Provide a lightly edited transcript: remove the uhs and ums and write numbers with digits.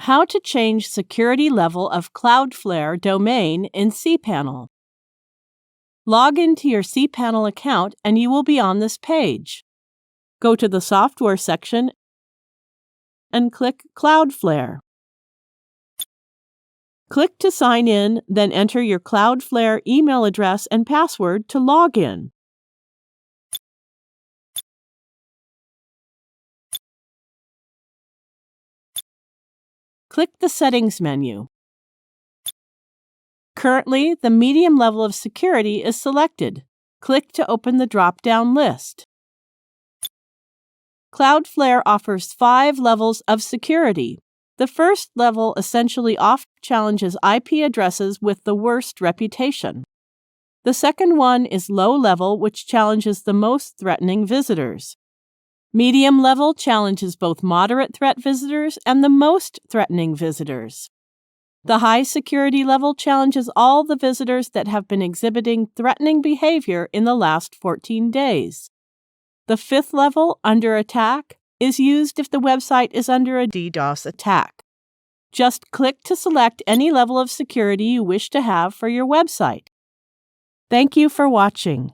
How to change security level of Cloudflare domain in cPanel. Log into your cPanel account and you will be on this page. Go to the Software section and click Cloudflare. Click to sign in, then enter your Cloudflare email address and password to log in. Click the Settings menu. Currently, the medium level of security is selected. Click to open the drop-down list. Cloudflare offers 5 levels of security. The first level essentially challenges IP addresses with the worst reputation. The second one is low level, which challenges the most threatening visitors. Medium level challenges both moderate threat visitors and the most threatening visitors. The high security level challenges all the visitors that have been exhibiting threatening behavior in the last 14 days. The 5th level, under attack, is used if the website is under a DDoS attack. Just click to select any level of security you wish to have for your website. Thank you for watching.